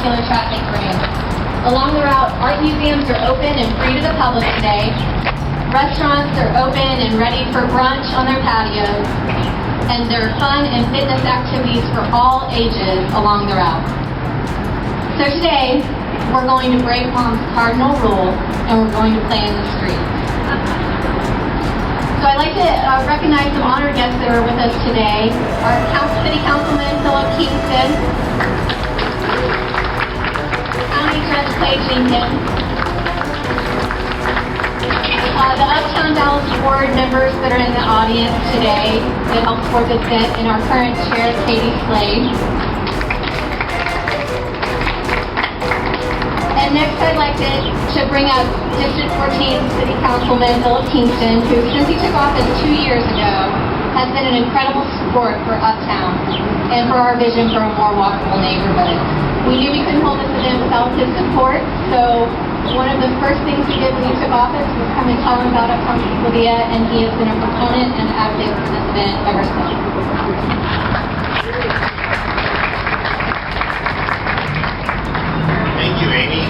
vehicular traffic ring. Along the route, art museums are open and free to the public today. Restaurants are open and ready for brunch on their patios. And there are fun and fitness activities for all ages along the route. So today, we're going to break Palm's cardinal rule, and we're going to play in the street. So I'd like to recognize some honored guests that are with us today. Our City Councilman, Philip Kingston. County Judge Clay Jenkins. The Uptown Dallas Board members that are in the audience today that help support this event, and our current chair, Katie Slade. And next I'd like to bring up District 14 City Councilman Philip Kingston, who since he took office 2 years ago has been an incredible support for Uptown and for our vision for a more walkable neighborhood. We knew we couldn't hold this event without his support, so one of the first things he did when he took office was come and tell him about Uptown Ciclovia, and he has been a proponent and advocate for this event ever since. Thank you, Amy.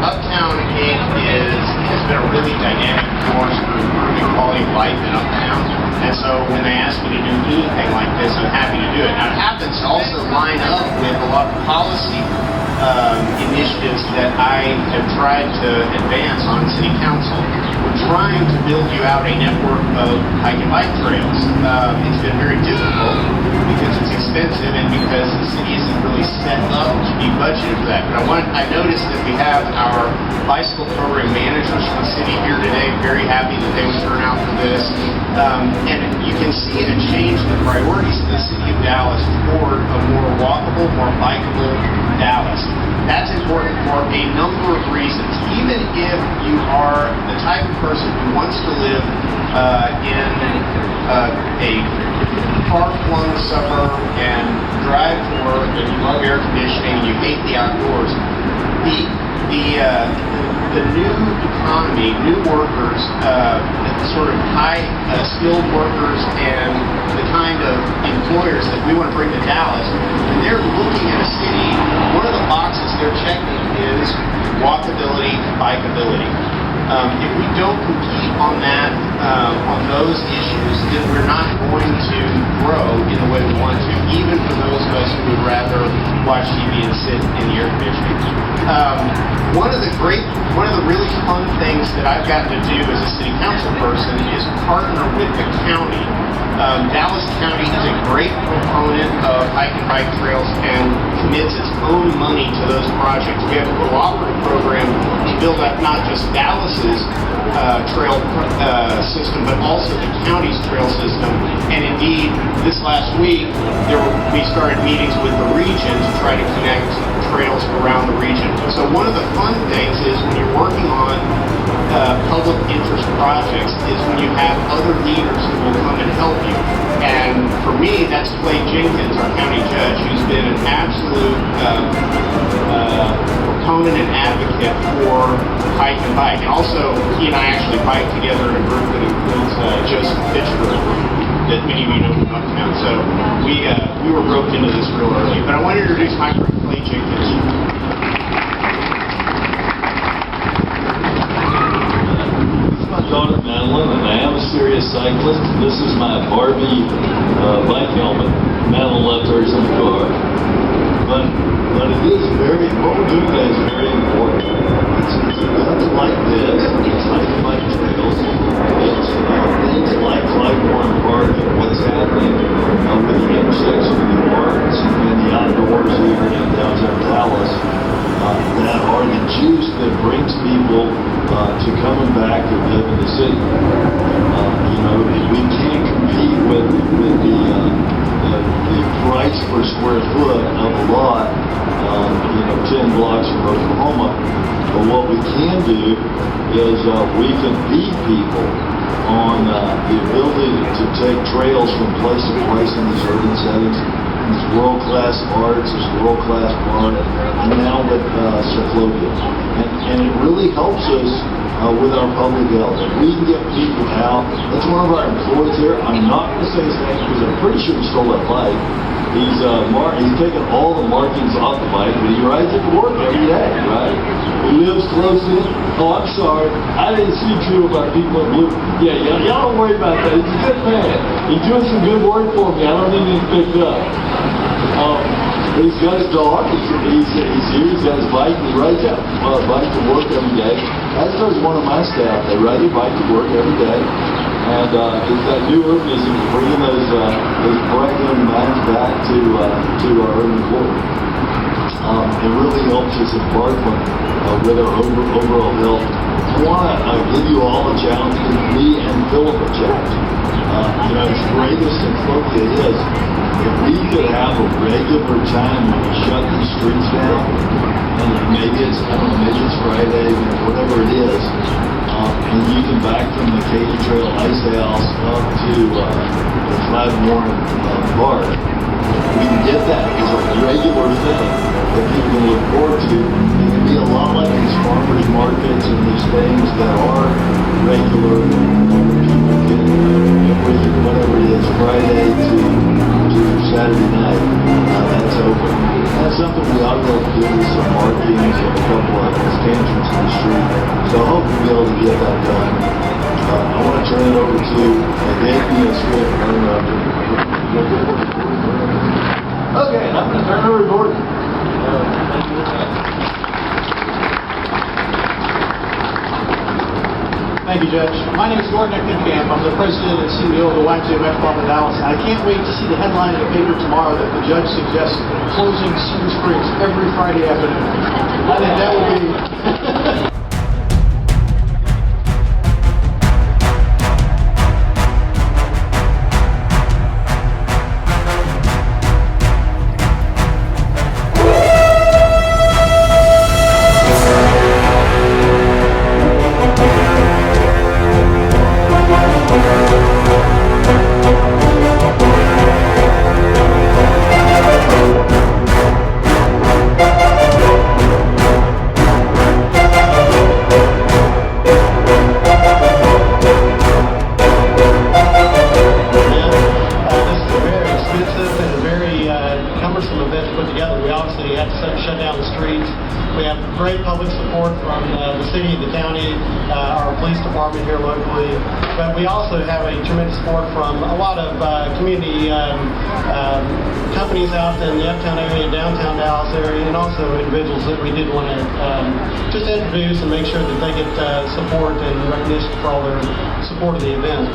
Uptown has been a really dynamic force for improving quality of life in Uptown. And so when they ask me to do anything like this, I'm happy to do it. Now, it happens to also line up with a lot of policy initiatives that I have tried to advance on City Council. We're trying to build you out a network of hike and bike trails. It's been very difficult because it's expensive and because the city isn't really set up to be budgeted for that. But I noticed that we have our bicycle program managers from the city here today, very happy that they would turn out for this. And you can see a change in the priorities of the city of Dallas toward a more walkable, more bikeable Dallas. That's important for a number of reasons. Even if you are the type of person who wants to live in a far-flung suburb and drive to work and you love air conditioning and you hate the outdoors, the new economy, new workers, the sort of high-skilled workers and the kind of employers that we want to bring to Dallas, when they're looking at a city, one of the boxes they're checking is walkability, bikeability. If we don't compete on that, on those issues, then we're not going to grow in the way we want to, even for those of us who would rather watch TV and sit in the air conditioning. One of the really fun things that I've gotten to do as a city council person is partner with the county. Dallas County is a great proponent of hike and bike trails and commits its own money to those projects. We have a cooperative program to build up not just Dallas's trail system, but also the county's trail system. And indeed, this last week, we started meetings with the region to try to connect trails around the region. So one of the fun things is when you're working on public interest projects is when you have other leaders who will come and help you. And for me, that's Clay Jenkins, our county judge, who's been an absolute proponent and advocate for hike and bike. And also, he and I actually bike together in a group that includes Joseph Fitchburg, that many of you know from Uptown. So we were roped into this real early. But I want to introduce my friend Clay Jenkins. Daughter Madeline, and I am a serious cyclist. This is my Barbie bike helmet. Madeline left hers in the car. But it is what we're doing today is very important. It's events like this, it's hike and bike trails, it's things like Clybourne Park and what's happening with the intersection of the arts and the outdoors even in downtown Dallas that are the juice that brings people to coming back and live in the city. We can't compete with the price per square foot of a lot, 10 blocks from Oklahoma. But what we can do is we can feed people on the ability to take trails from place to place in these urban settings. There's world-class arts, there's world-class art, and now with Ciclovia. And it really helps us with our public health. If we can get people out, that's one of our employees here. I'm not going to say his name because I'm pretty sure he stole that bike. He's taken all the markings off the bike, but he rides it to work every day, right? He lives close in. Oh, I'm sorry, I didn't see too about people in blue. Yeah, y'all don't worry about that. He's a good man. He's doing some good work for me. I don't need him picked up. But he's got his dog. He's here. He's got his bike. And he rides that bike to work every day. As does one of my staff. They ride their bike to work every day. And it's that new urbanism, bringing those bright young minds back to our urban core. It really helps us embark with our overall health. I want to give you all a challenge, me and Philip a challenge. As great as Ciclovia is, if we could have a regular time when we shut the streets down, and maybe it's Friday, whatever it is, and you can back from the Katy Trail Ice House up to the Flat Warren Park, we can get that as a regular thing that people can look forward to. It can be a lot like these farmers markets and these things that are regular, where people can whatever it is, Friday to Saturday night, that's open. That's something we ought to be able to do with some markings and a couple of extensions in the street. So I hope we'll be able to get that done. I want to turn it over to Dave Swift. Okay, and I'm going to turn it over to Gordon. Thank you very much. Thank you, Judge. My name is Gordon Eckenkamp. I'm the president and CEO of the YMCA Metropolitan Dallas. I can't wait to see the headline in the paper tomorrow that the judge suggests closing Cedar Springs every Friday afternoon. I think that will be... shut down the streets. We have great public support from the city, the county, our police department here locally, but we also have a tremendous support from a lot of community companies out in the Uptown area, downtown Dallas area, and also individuals that we did want to just introduce and make sure that they get support and recognition for all their support of the event.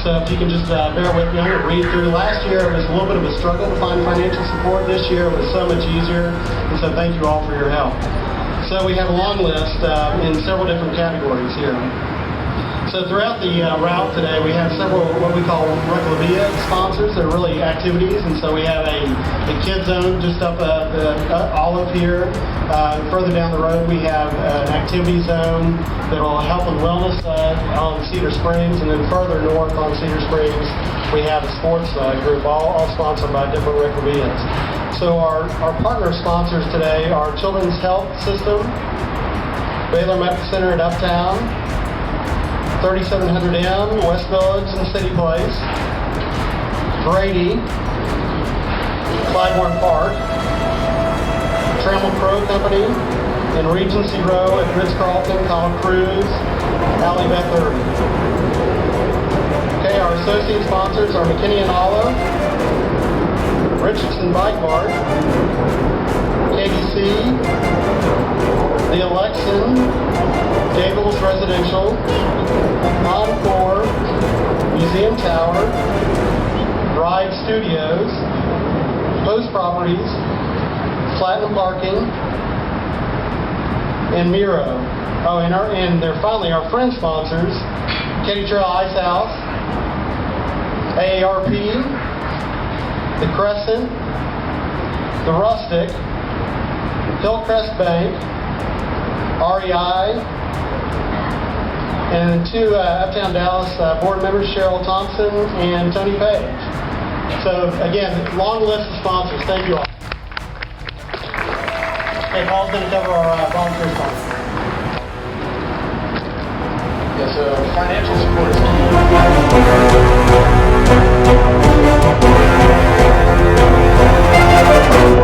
So if you can just bear with me, I'm going to read through. Last year it was a little bit of a struggle to find financial support. This year it was so much easier, and so thank you all for your help. So we have a long list in several different categories here. So throughout the route today, we have several what we call Ciclovia sponsors. They're really activities, and so we have a kid zone just up Olive here. Further down the road, we have an activity zone that will help with wellness on Cedar Springs, and then further north on Cedar Springs, we have a sports group, all sponsored by different Ciclovians. So our partner sponsors today are Children's Health System, Baylor Medical Center at Uptown, 3700M, West Village and City Place, Brady, Clybourne Park, Trammell Crow Company, and Regency Row at Ritz-Carlton, Colin Cruz, Alley Beth Irving. Okay, our associate sponsors are McKinney and Olive, Richardson Bike Mart, KDC, The Election, Gables Residential, Encore, Museum Tower, Ride Studios, Post Properties, Platinum Parking, and Miro. Oh, and they're finally our friend sponsors: Katy Trail Ice House, AARP, The Crescent, The Rustic, Hillcrest Bank, REI, and two Uptown Dallas board members, Cheryl Thompson and Tony Page. So again, long list of sponsors. Thank you all. Okay, Paul's going to cover our volunteer sponsors. Yeah, so financial support is key. Uptown.